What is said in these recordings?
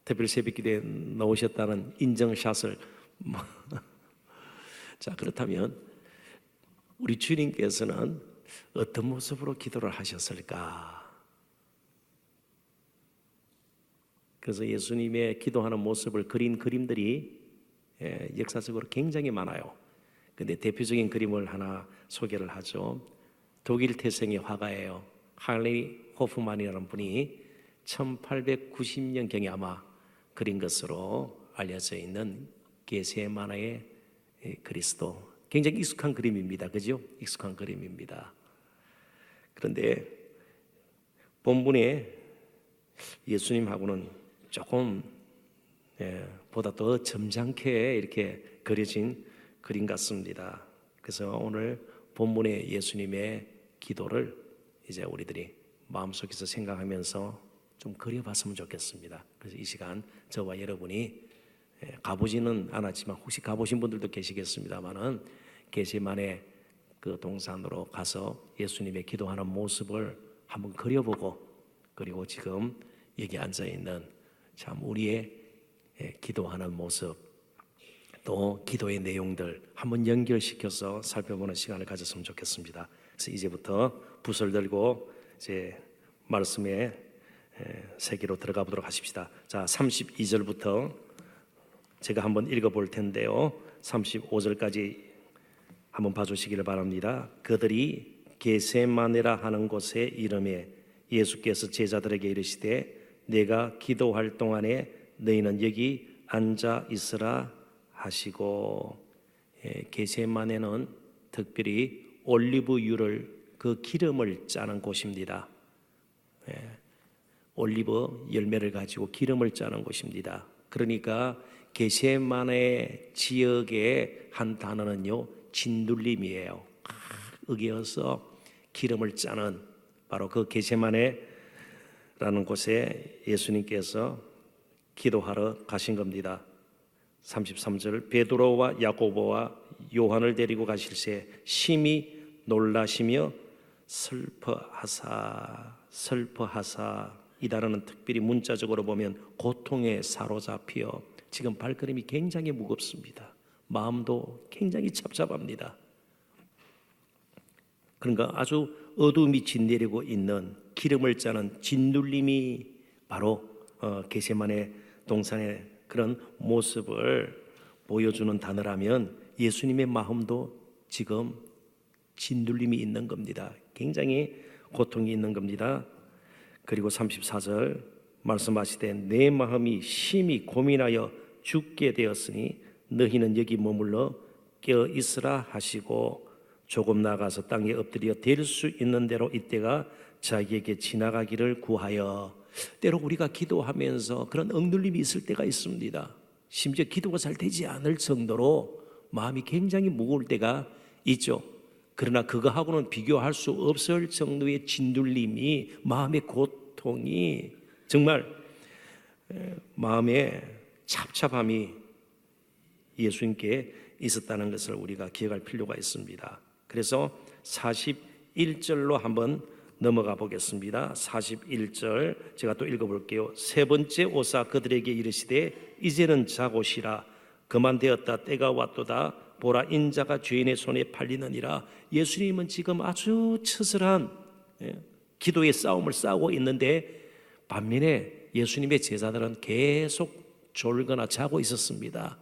특별 새벽기도에 넣으셨다는 인정샷을 자, 그렇다면 우리 주님께서는 어떤 모습으로 기도를 하셨을까? 그래서 예수님의 기도하는 모습을 그린 그림들이 역사적으로 굉장히 많아요. 근데 대표적인 그림을 하나 소개를 하죠. 독일 태생의 화가예요. 할리 호프만이라는 분이 1890년경에 아마 그린 것으로 알려져 있는 게세마네의 그리스도. 굉장히 익숙한 그림입니다. 그죠? 익숙한 그림입니다. 그런데 본문에 예수님하고는 조금 보다 더 점잖게 이렇게 그려진 그림 같습니다. 그래서 오늘 본문의 예수님의 기도를 이제 우리들이 마음속에서 생각하면서 좀 그려봤으면 좋겠습니다. 그래서 이 시간 저와 여러분이 가보지는 않았지만 혹시 가보신 분들도 계시겠습니다만은 게세마네 그 동산으로 가서 예수님의 기도하는 모습을 한번 그려보고, 그리고 지금 여기 앉아 있는 참 우리의 기도하는 모습, 또 기도의 내용들 한번 연결시켜서 살펴보는 시간을 가졌으면 좋겠습니다. 그래서 이제부터 붓을 들고 이제 말씀의 세계로 들어가 보도록 하십시다. 자, 32절부터 제가 한번 읽어볼 텐데요, 35절까지 한번 봐주시기를 바랍니다. 그들이 게세마네라 하는 곳에 이름에 예수께서 제자들에게 이르시되 내가 기도할 동안에 너희는 여기 앉아 있으라 하시고, 게세마네는 특별히 올리브유를 그 기름을 짜는 곳입니다. 올리브 열매를 가지고 기름을 짜는 곳입니다. 그러니까 게세마네 지역의 한 단어는요, 진둘림이에요. 으개어서 기름을 짜는 바로 그 게세마네라는 곳에 예수님께서 기도하러 가신 겁니다. 33절, 베드로와 야고보와 요한을 데리고 가실새 심히 놀라시며 슬퍼하사, 이 단어는 특별히 문자적으로 보면 고통에 사로잡혀, 지금 발걸음이 굉장히 무겁습니다. 마음도 굉장히 착잡합니다. 그러니까 아주 어둠이 짓내리고 있는 기름을 짜는 진눌림이 바로 게세마네 동산의 그런 모습을 보여주는 단어라면 예수님의 마음도 지금 진눌림이 있는 겁니다. 굉장히 고통이 있는 겁니다. 그리고 34절 말씀하시되 내 마음이 심히 고민하여 죽게 되었으니 너희는 여기 머물러 깨어 있으라 하시고 조금 나가서 땅에 엎드려 될 수 있는 대로 이때가 자기에게 지나가기를 구하여. 때로 우리가 기도하면서 그런 억눌림이 있을 때가 있습니다. 심지어 기도가 잘 되지 않을 정도로 마음이 굉장히 무거울 때가 있죠. 그러나 그거하고는 비교할 수 없을 정도의 진둘림이, 마음의 고통이, 정말 마음의 찹찹함이 예수님께 있었다는 것을 우리가 기억할 필요가 있습니다. 그래서 41절로 한번 넘어가 보겠습니다. 41절 제가 또 읽어볼게요. 세 번째 오사 그들에게 이르시되 이제는 자고 쉬라. 그만 되었다. 때가 왔도다. 보라, 인자가 죄인의 손에 팔리느니라. 예수님은 지금 아주 처절한 기도의 싸움을 싸우고 있는데, 반면에 예수님의 제자들은 계속 졸거나 자고 있었습니다.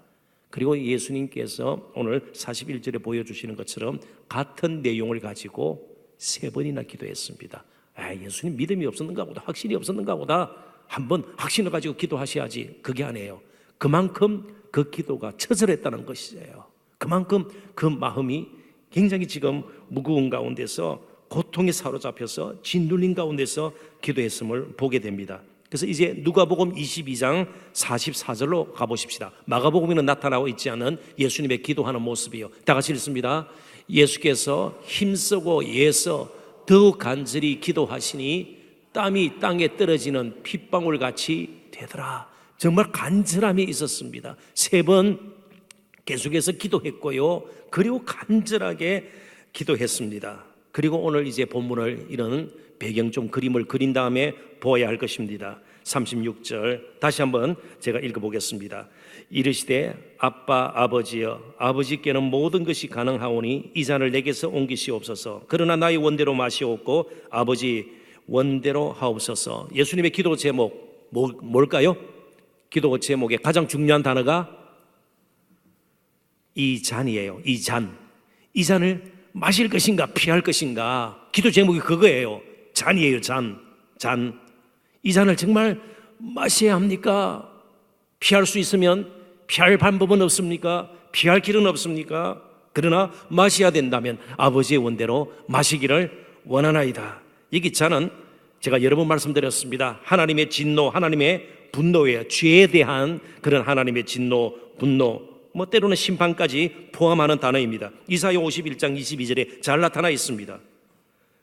그리고 예수님께서 오늘 41절에 보여주시는 것처럼 같은 내용을 가지고 세 번이나 기도했습니다. 예수님 믿음이 없었는가 보다, 확신이 없었는가 보다, 한번 확신을 가지고 기도하셔야지. 그게 아니에요. 그만큼 그 기도가 처절했다는 것이에요. 그만큼 그 마음이 굉장히 지금 무거운 가운데서, 고통에 사로잡혀서 진눌린 가운데서 기도했음을 보게 됩니다. 그래서 이제 누가복음 22장 44절로 가보십시다. 마가복음에는 나타나고 있지 않은 예수님의 기도하는 모습이요. 다 같이 읽습니다. 예수께서 힘쓰고 애써 더욱 간절히 기도하시니 땀이 땅에 떨어지는 핏방울같이 되더라. 정말 간절함이 있었습니다. 세 번 계속해서 기도했고요. 그리고 간절하게 기도했습니다. 그리고 오늘 이제 본문을 이런 배경 좀 그림을 그린 다음에 보아야 할 것입니다. 36절 다시 한번 제가 읽어보겠습니다. 이르시되 아빠 아버지여 아버지께는 모든 것이 가능하오니 이 잔을 내게서 옮기시옵소서. 그러나 나의 원대로 마시옵고 아버지 원대로 하옵소서. 예수님의 기도 제목 뭘까요? 기도 제목의 가장 중요한 단어가 이 잔이에요. 이 잔. 이 잔을 마실 것인가 피할 것인가. 기도 제목이 그거예요. 잔이에요. 잔. 이 잔을 정말 마셔야 합니까? 피할 수 있으면 피할 방법은 없습니까? 피할 길은 없습니까? 그러나 마셔야 된다면 아버지의 원대로 마시기를 원하나이다. 이게 잔은 제가 여러 번 말씀드렸습니다. 하나님의 진노, 하나님의 분노예요. 죄에 대한 그런 하나님의 진노, 분노, 때로는 심판까지 포함하는 단어입니다. 이사야 51장 22절에 잘 나타나 있습니다.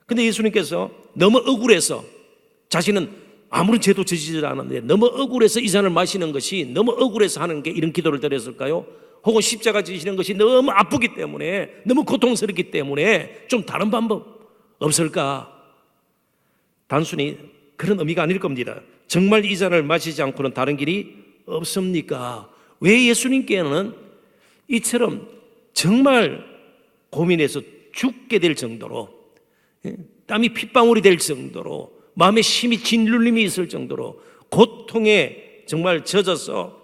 근데 예수님께서 너무 억울해서, 자신은 아무런 죄도 저지르지 않았는데 너무 억울해서 이 잔을 마시는 것이, 너무 억울해서 하는 게 이런 기도를 드렸을까요? 혹은 십자가 지시는 것이 너무 아프기 때문에, 너무 고통스럽기 때문에 좀 다른 방법 없을까? 단순히 그런 의미가 아닐 겁니다. 정말 이 잔을 마시지 않고는 다른 길이 없습니까? 왜 예수님께는 이처럼 정말 고민해서 죽게 될 정도로, 땀이 핏방울이 될 정도로, 마음에 심히 짓눌림이 있을 정도로 고통에 정말 젖어서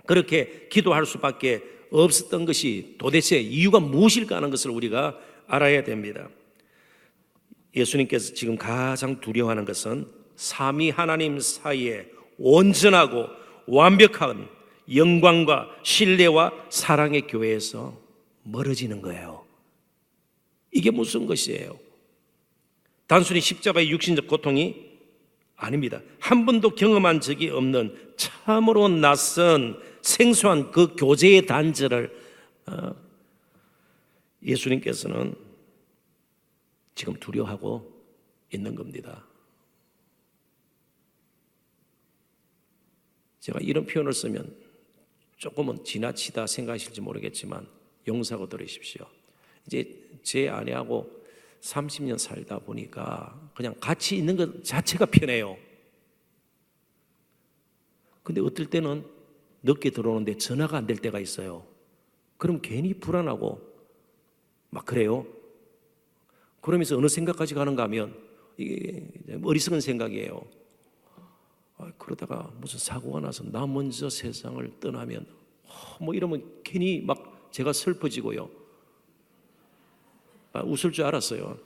그렇게 기도할 수밖에 없었던 것이 도대체 이유가 무엇일까 하는 것을 우리가 알아야 됩니다. 예수님께서 지금 가장 두려워하는 것은 삼위 하나님 사이에 온전하고 완벽한 영광과 신뢰와 사랑의 교회에서 멀어지는 거예요. 이게 무슨 것이에요? 단순히 십자가의 육신적 고통이 아닙니다. 한 번도 경험한 적이 없는 참으로 낯선 생소한 그 교제의 단절을 예수님께서는 지금 두려워하고 있는 겁니다. 제가 이런 표현을 쓰면 조금은 지나치다 생각하실지 모르겠지만 용서하고 들으십시오. 이제 제 아내하고 30년 살다 보니까 그냥 같이 있는 것 자체가 편해요. 근데 어떨 때는 늦게 들어오는데 전화가 안 될 때가 있어요. 그럼 괜히 불안하고 막 그래요. 그러면서 어느 생각까지 가는가 하면 이게 어리석은 생각이에요. 그러다가 무슨 사고가 나서 나 먼저 세상을 떠나면 이러면 괜히 막 제가 슬퍼지고요. 웃을 줄 알았어요.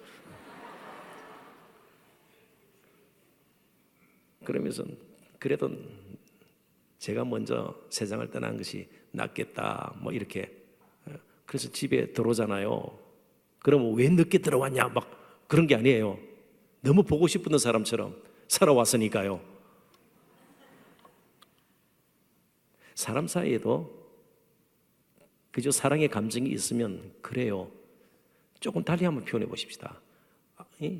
그러면서 그래도 제가 먼저 세상을 떠난 것이 낫겠다 이렇게. 그래서 집에 들어오잖아요. 그러면 왜 늦게 들어왔냐 막 그런 게 아니에요. 너무 보고 싶은 사람처럼 살아왔으니까요. 사람 사이에도 그저 사랑의 감정이 있으면 그래요. 조금 달리 한번 표현해 보십시다.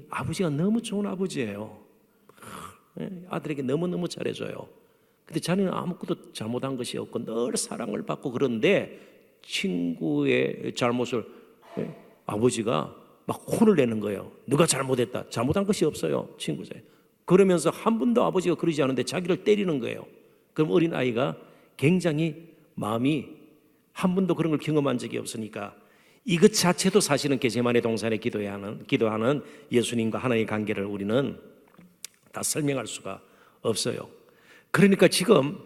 아버지가 너무 좋은 아버지예요. 아들에게 너무너무 잘해줘요. 근데 자기는 아무것도 잘못한 것이 없고 늘 사랑을 받고 그런데 친구의 잘못을 아버지가 막 혼을 내는 거예요. 누가 잘못했다. 잘못한 것이 없어요. 친구죠. 그러면서 한 번도 아버지가 그러지 않은데 자기를 때리는 거예요. 그럼 어린아이가 굉장히 마음이 한 번도 그런 걸 경험한 적이 없으니까 이것 자체도 사실은 겟세마네 동산에 기도하는 예수님과 하나님의 관계를 우리는 다 설명할 수가 없어요. 그러니까 지금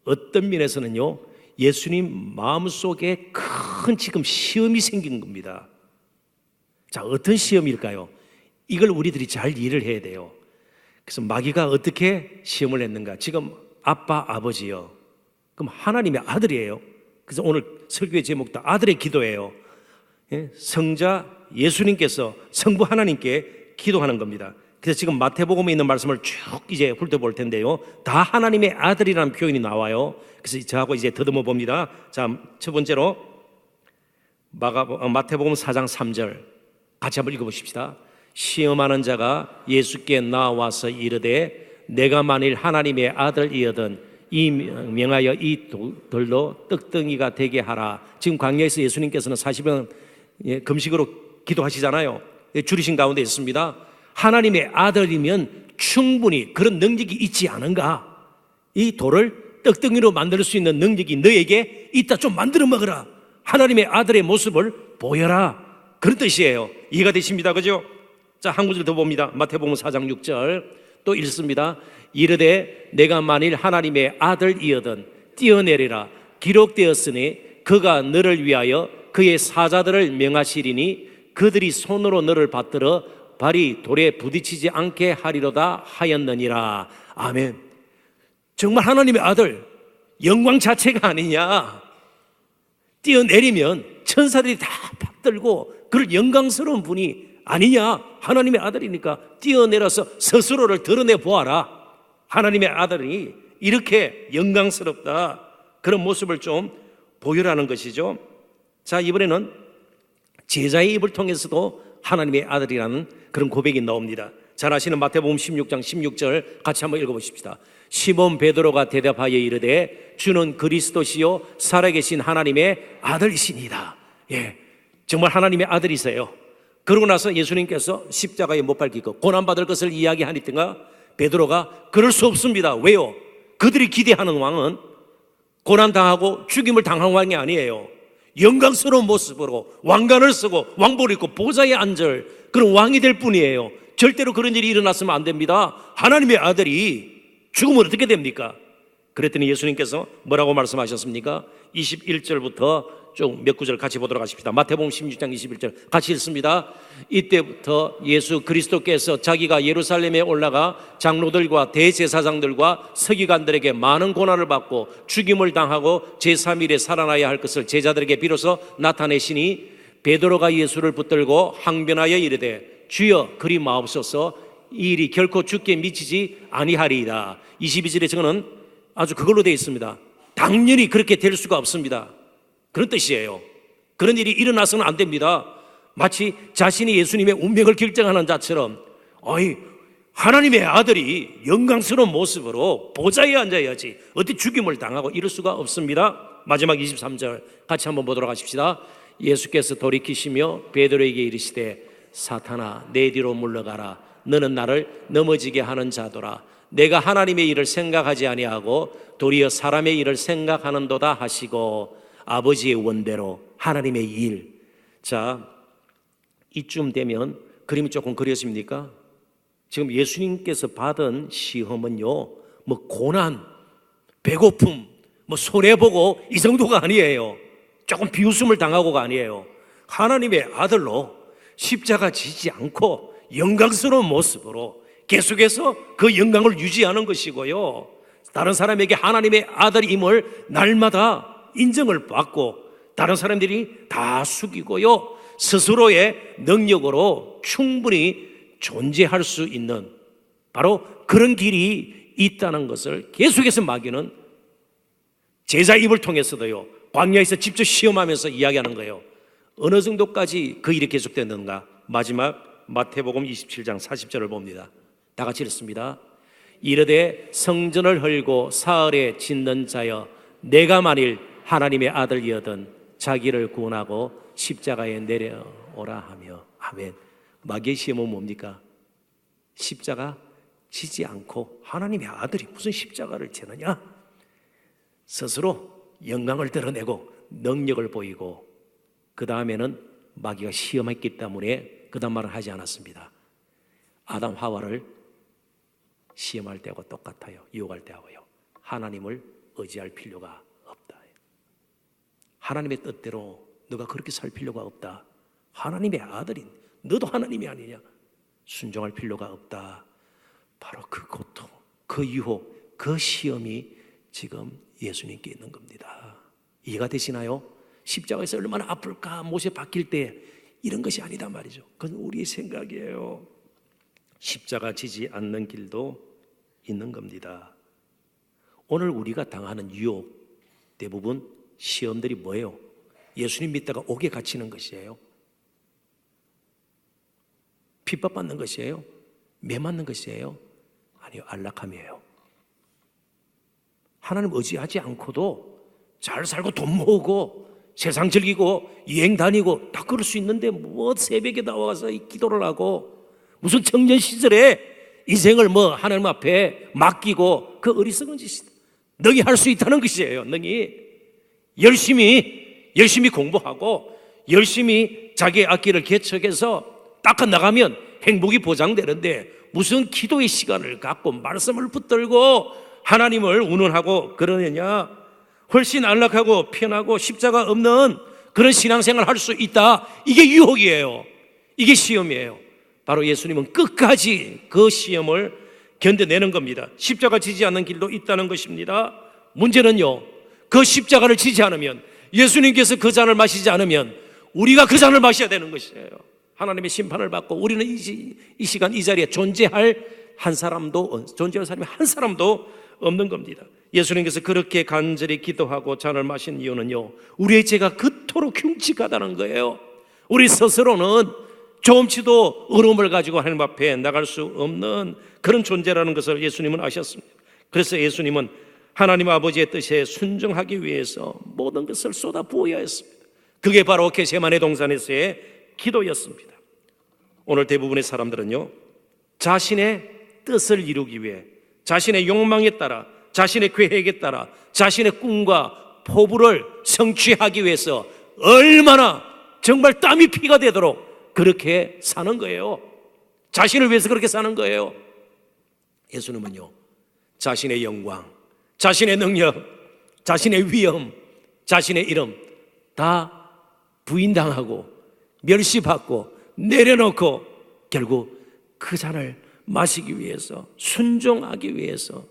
어떤 면에서는요, 예수님 마음속에 큰 지금 시험이 생긴 겁니다. 자, 어떤 시험일까요? 이걸 우리들이 잘 이해를 해야 돼요. 그래서 마귀가 어떻게 시험을 했는가? 지금 아빠, 아버지요. 그럼 하나님의 아들이에요. 그래서 오늘 설교의 제목도 아들의 기도예요. 성자 예수님께서 성부 하나님께 기도하는 겁니다. 그래서 지금 마태복음에 있는 말씀을 쭉 이제 훑어볼 텐데요. 다 하나님의 아들이라는 표현이 나와요. 그래서 저하고 이제 더듬어 봅니다. 자, 첫 번째로 마태복음 4장 3절 같이 한번 읽어보십시다. 시험하는 자가 예수께 나와서 이르되 내가 만일 하나님의 아들이거든 이 명하여 이 돌로 떡덩이가 되게 하라. 지금 광야에서 예수님께서는 40년 금식으로 기도하시잖아요. 줄이신 가운데 있습니다. 하나님의 아들이면 충분히 그런 능력이 있지 않은가? 이 돌을 떡덩이로 만들 수 있는 능력이 너에게 있다. 좀 만들어 먹어라. 하나님의 아들의 모습을 보여라. 그런 뜻이에요. 이해가 되십니다. 그죠? 자, 한 구절 더 봅니다. 마태복음 4장 6절 또 읽습니다. 이르되 내가 만일 하나님의 아들이거든 뛰어내리라. 기록되었으니 그가 너를 위하여 그의 사자들을 명하시리니 그들이 손으로 너를 받들어 발이 돌에 부딪히지 않게 하리로다 하였느니라. 아멘. 정말 하나님의 아들 영광 자체가 아니냐. 뛰어내리면 천사들이 다 받들고 그럴 영광스러운 분이 아니냐. 하나님의 아들이니까 뛰어내려서 스스로를 드러내 보아라. 하나님의 아들이 이렇게 영광스럽다. 그런 모습을 좀 보여라는 것이죠. 자, 이번에는 제자의 입을 통해서도 하나님의 아들이라는 그런 고백이 나옵니다. 잘 아시는 마태복음 16장 16절 같이 한번 읽어보십시다. 시몬 베드로가 대답하여 이르되 주는 그리스도시요 살아계신 하나님의 아들이시니이다. 예, 정말 하나님의 아들이세요. 그러고 나서 예수님께서 십자가에 못 박히고 고난받을 것을 이야기하니까 베드로가 그럴 수 없습니다. 왜요? 그들이 기대하는 왕은 고난당하고 죽임을 당한 왕이 아니에요. 영광스러운 모습으로 왕관을 쓰고 왕복을 입고 보좌에 앉을 그런 왕이 될 뿐이에요. 절대로 그런 일이 일어났으면 안 됩니다. 하나님의 아들이 죽으면 어떻게 됩니까? 그랬더니 예수님께서 뭐라고 말씀하셨습니까? 21절부터 좀 몇 구절 같이 보도록 하십시다. 마태복음 16장 21절 같이 읽습니다. 이때부터 예수 그리스도께서 자기가 예루살렘에 올라가 장로들과 대제사장들과 서기관들에게 많은 고난을 받고 죽임을 당하고 제3일에 살아나야 할 것을 제자들에게 비로소 나타내시니 베드로가 예수를 붙들고 항변하여 이르되 주여 그리 마옵소서 이 일이 결코 죽게 미치지 아니하리이다. 22절에 저는 아주 그걸로 되어 있습니다. 당연히 그렇게 될 수가 없습니다. 그런 뜻이에요. 그런 일이 일어나서는 안 됩니다. 마치 자신이 예수님의 운명을 결정하는 자처럼 하나님의 아들이 영광스러운 모습으로 보좌에 앉아야지 어떻게 죽임을 당하고 이럴 수가 없습니다. 마지막 23절 같이 한번 보도록 하십시다. 예수께서 돌이키시며 베드로에게 이르시되 사탄아 내 뒤로 물러가라. 너는 나를 넘어지게 하는 자도라. 내가 하나님의 일을 생각하지 아니하고 도리어 사람의 일을 생각하는도다 하시고 아버지의 원대로 하나님의 일. 자, 이쯤 되면 그림이 조금 그려집니까? 지금 예수님께서 받은 시험은요, 뭐 고난, 배고픔, 뭐 손해보고 이 정도가 아니에요. 조금 비웃음을 당하고가 아니에요. 하나님의 아들로 십자가 지지 않고 영광스러운 모습으로 계속해서 그 영광을 유지하는 것이고요. 다른 사람에게 하나님의 아들임을 날마다 인정을 받고 다른 사람들이 다 숙이고요. 스스로의 능력으로 충분히 존재할 수 있는 바로 그런 길이 있다는 것을 계속해서 마귀는 제자 입을 통해서도요. 광야에서 직접 시험하면서 이야기하는 거예요. 어느 정도까지 그 일이 계속됐는가? 마지막 마태복음 27장 40절을 봅니다. 다 같이 읽습니다. 이르되 성전을 헐고 사흘에 짓는 자여 내가 만일 하나님의 아들이거든 자기를 구원하고 십자가에 내려오라 하며. 아멘. 마귀의 시험은 뭡니까? 십자가 지지 않고 하나님의 아들이 무슨 십자가를 지느냐? 스스로 영광을 드러내고 능력을 보이고 그 다음에는 마귀가 시험했기 때문에 그 다음 말을 하지 않았습니다. 아담 하와를 시험할 때하고 똑같아요. 유혹할 때하고요. 하나님을 의지할 필요가 없다. 하나님의 뜻대로 너가 그렇게 살 필요가 없다. 하나님의 아들인 너도 하나님이 아니냐? 순종할 필요가 없다. 바로 그 고통, 그 유혹, 그 시험이 지금 예수님께 있는 겁니다. 이해가 되시나요? 십자가에서 얼마나 아플까? 못에 박힐 때 이런 것이 아니다 말이죠. 그건 우리의 생각이에요. 십자가 지지 않는 길도 있는 겁니다. 오늘 우리가 당하는 유혹 대부분 시험들이 뭐예요? 예수님 믿다가 옥에 갇히는 것이에요? 핍박받는 것이에요? 매 맞는 것이에요? 아니요, 안락함이에요. 하나님 의지하지 않고도 잘 살고 돈 모으고 세상 즐기고 여행 다니고 다 그럴 수 있는데 뭐 새벽에 나와서 기도를 하고 무슨 청년 시절에 인생을 하나님 앞에 맡기고 그 어리석은 짓이다. 능히 할 수 있다는 것이에요. 능히 열심히 공부하고 열심히 자기의 악기를 개척해서 닦아 나가면 행복이 보장되는데 무슨 기도의 시간을 갖고 말씀을 붙들고 하나님을 운운하고 그러느냐. 훨씬 안락하고 편하고 십자가 없는 그런 신앙생활을 할 수 있다. 이게 유혹이에요. 이게 시험이에요. 바로 예수님은 끝까지 그 시험을 견뎌내는 겁니다. 십자가 지지 않는 길도 있다는 것입니다. 문제는요, 그 십자가를 지지 않으면, 예수님께서 그 잔을 마시지 않으면 우리가 그 잔을 마셔야 되는 것이에요. 하나님의 심판을 받고 우리는 이 시간 이 자리에 존재할 사람이 한 사람도 없는 겁니다. 예수님께서 그렇게 간절히 기도하고 잔을 마신 이유는요, 우리의 죄가 그토록 흉측하다는 거예요. 우리 스스로는 조금치도 의로움을 가지고 하나님 앞에 나갈 수 없는 그런 존재라는 것을 예수님은 아셨습니다. 그래서 예수님은 하나님 아버지의 뜻에 순종하기 위해서 모든 것을 쏟아 부어야 했습니다. 그게 바로 겟세마네 동산에서의 기도였습니다. 오늘 대부분의 사람들은요, 자신의 뜻을 이루기 위해, 자신의 욕망에 따라, 자신의 계획에 따라, 자신의 꿈과 포부를 성취하기 위해서 얼마나 정말 땀이 피가 되도록 그렇게 사는 거예요. 자신을 위해서 그렇게 사는 거예요. 예수님은요, 자신의 영광, 자신의 능력, 자신의 위엄, 자신의 이름 다 부인당하고 멸시받고 내려놓고 결국 그 잔을 마시기 위해서, 순종하기 위해서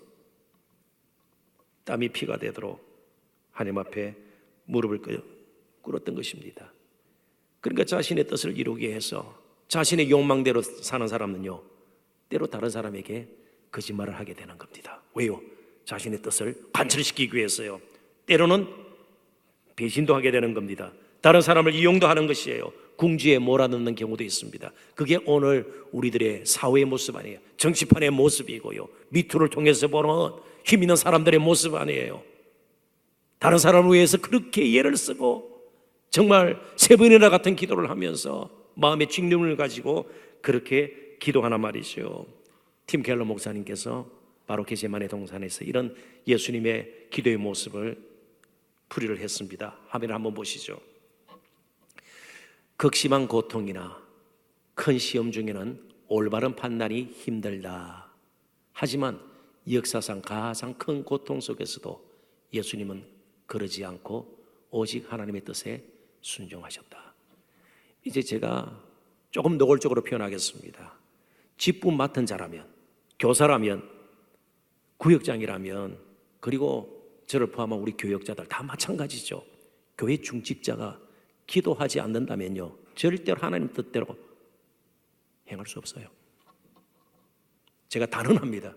땀이 피가 되도록 하나님 앞에 무릎을 꿇었던 것입니다. 그러니까 자신의 뜻을 이루기 위해서 자신의 욕망대로 사는 사람은요, 때로 다른 사람에게 거짓말을 하게 되는 겁니다. 왜요? 자신의 뜻을 관철시키기 위해서요. 때로는 배신도 하게 되는 겁니다. 다른 사람을 이용도 하는 것이에요. 궁지에 몰아넣는 경우도 있습니다. 그게 오늘 우리들의 사회의 모습 아니에요. 정치판의 모습이고요, 미투를 통해서 보는 힘 있는 사람들의 모습 아니에요. 다른 사람을 위해서 그렇게 예를 쓰고 정말 3번이나 같은 기도를 하면서 마음의 직념을 가지고 그렇게 기도하나 말이죠. 팀 켈러 목사님께서 바로 겟세마네 동산에서 이런 예수님의 기도의 모습을 풀이를 했습니다. 화면을 한번 보시죠. 극심한 고통이나 큰 시험 중에는 올바른 판단이 힘들다. 하지만 역사상 가장 큰 고통 속에서도 예수님은 그러지 않고 오직 하나님의 뜻에 순종하셨다. 이제 제가 조금 노골적으로 표현하겠습니다. 직분 맡은 자라면, 교사라면, 구역장이라면, 그리고 저를 포함한 우리 교역자들 다 마찬가지죠. 교회 중직자가 기도하지 않는다면요, 절대로 하나님 뜻대로 행할 수 없어요. 제가 단언합니다.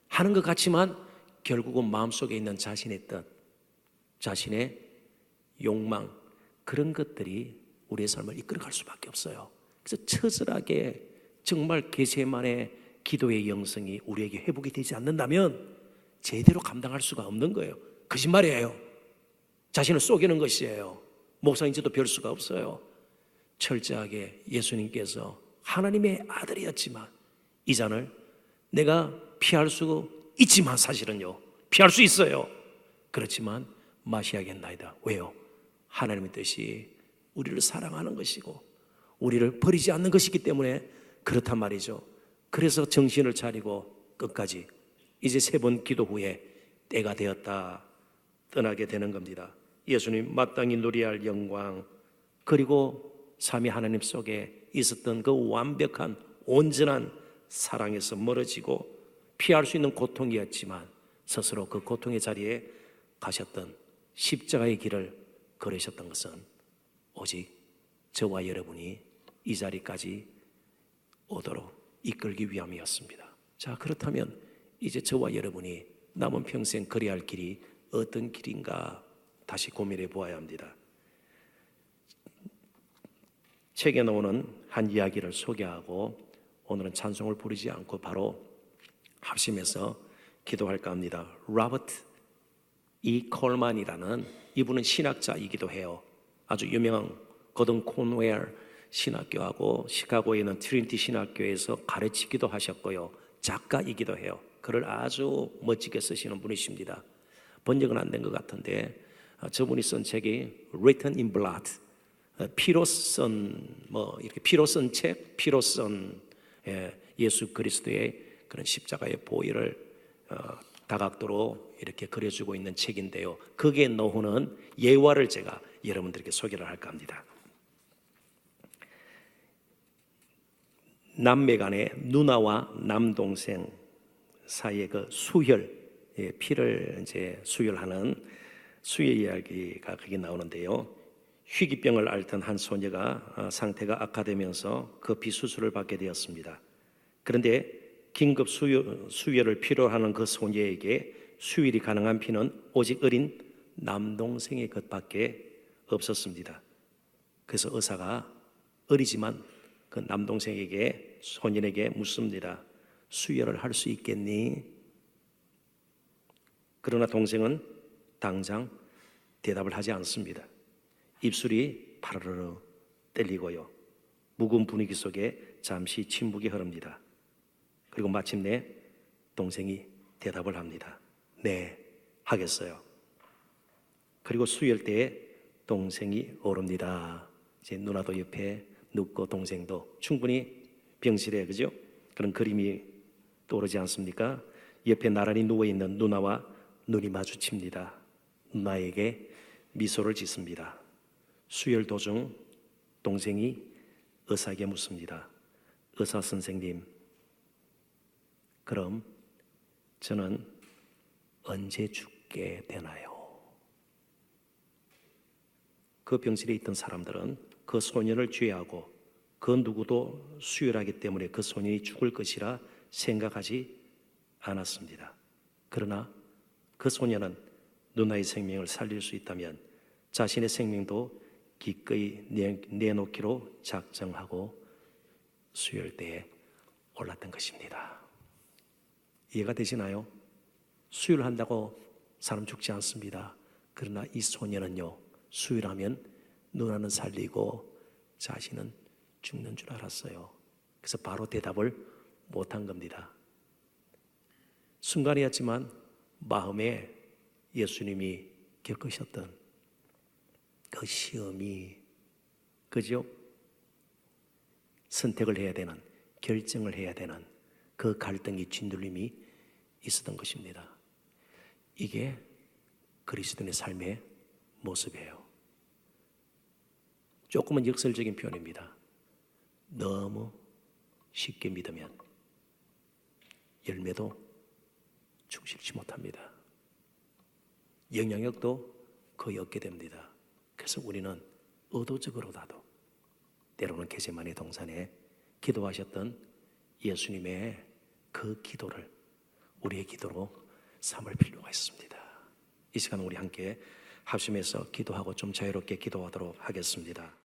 하는 것 같지만 결국은 마음속에 있는 자신의 뜻, 자신의 욕망, 그런 것들이 우리의 삶을 이끌어갈 수밖에 없어요. 그래서 처절하게 정말 겟세마네 기도의 영성이 우리에게 회복이 되지 않는다면 제대로 감당할 수가 없는 거예요. 거짓말이에요. 자신을 속이는 것이에요. 목사인지도 별 수가 없어요. 철저하게 예수님께서 하나님의 아들이었지만 이 잔을 내가 피할 수 있지만, 사실은요 피할 수 있어요. 그렇지만 마셔야겠나이다. 왜요? 하나님의 뜻이 우리를 사랑하는 것이고 우리를 버리지 않는 것이기 때문에 그렇단 말이죠. 그래서 정신을 차리고 끝까지 이제 3번 기도 후에 때가 되었다 떠나게 되는 겁니다. 예수님 마땅히 누려야 할 영광, 그리고 삼위 하나님 속에 있었던 그 완벽한 온전한 사랑에서 멀어지고 피할 수 있는 고통이었지만 스스로 그 고통의 자리에 가셨던 십자가의 길을 걸으셨던 것은 오직 저와 여러분이 이 자리까지 오도록 이끌기 위함이었습니다. 자, 그렇다면 이제 저와 여러분이 남은 평생 걸어야 할 길이 어떤 길인가 다시 고민해 보아야 합니다. 책에 나오는 한 이야기를 소개하고 오늘은 찬송을 부르지 않고 바로 합심해서 기도할까 합니다. 로버트 E. 콜만이라는 이분은 신학자이기도 해요. 아주 유명한 거든 콘웰 신학교하고 시카고에 있는 트리니티 신학교에서 가르치기도 하셨고요. 작가이기도 해요. 글을 아주 멋지게 쓰시는 분이십니다. 번역은 안 된 것 같은데 저분이 쓴 책이 Written in Blood, 피로 쓴 이렇게 피로 쓴 책, 피로 쓴 예수 그리스도의 그런 십자가의 보혈을 다각도로 이렇게 그려주고 있는 책인데요. 거기에 나오는 예화를 제가 여러분들에게 소개를 할까 합니다. 남매 간의 누나와 남동생 사이의 그 수혈, 피를 이제 수혈하는 수혈 이야기가 거기 나오는데요. 희귀병을 앓던 한 소녀가 상태가 악화되면서 급히 수술을 받게 되었습니다. 그런데 긴급 수혈을 필요로 하는 그 소녀에게 수혈이 가능한 피는 오직 어린 남동생의 것밖에 없었습니다. 그래서 의사가 어리지만 그 남동생에게 소년에게 묻습니다. 수혈을 할 수 있겠니? 그러나 동생은 당장 대답을 하지 않습니다. 입술이 파르르 떨리고요. 묵은 분위기 속에 잠시 침묵이 흐릅니다. 그리고 마침내 동생이 대답을 합니다. 네, 하겠어요. 그리고 수혈대에 동생이 오릅니다. 이제 누나도 옆에 눕고 동생도 충분히 병실에 그죠? 그런 그림이 떠오르지 않습니까? 옆에 나란히 누워있는 누나와 눈이 마주칩니다. 누나에게 미소를 짓습니다. 수혈 도중 동생이 의사에게 묻습니다. 의사 선생님, 그럼 저는 언제 죽게 되나요? 그 병실에 있던 사람들은 그 소년을 죄하고 그 누구도 수혈하기 때문에 그 소년이 죽을 것이라 생각하지 않았습니다. 그러나 그 소년은 누나의 생명을 살릴 수 있다면 자신의 생명도 기꺼이 내놓기로 작정하고 수혈대에 올랐던 것입니다. 이해가 되시나요? 수혈한다고 사람 죽지 않습니다. 그러나 이 소년은요, 수혈하면 누나는 살리고 자신은 죽는 줄 알았어요. 그래서 바로 대답을 못한 겁니다. 순간이었지만 마음에 예수님이 겪으셨던 그 시험이, 그죠? 선택을 해야 되는, 결정을 해야 되는 그 갈등이 진들림이 있었던 것입니다. 이게 그리스도인의 삶의 모습이에요. 조금은 역설적인 표현입니다. 너무 쉽게 믿으면 열매도 충실치 못합니다. 영향력도 거의 없게 됩니다. 그래서 우리는 의도적으로라도 때로는 겟세마네 동산에 기도하셨던 예수님의 그 기도를 우리의 기도로 삼을 필요가 있습니다. 이 시간 우리 함께 합심해서 기도하고 좀 자유롭게 기도하도록 하겠습니다.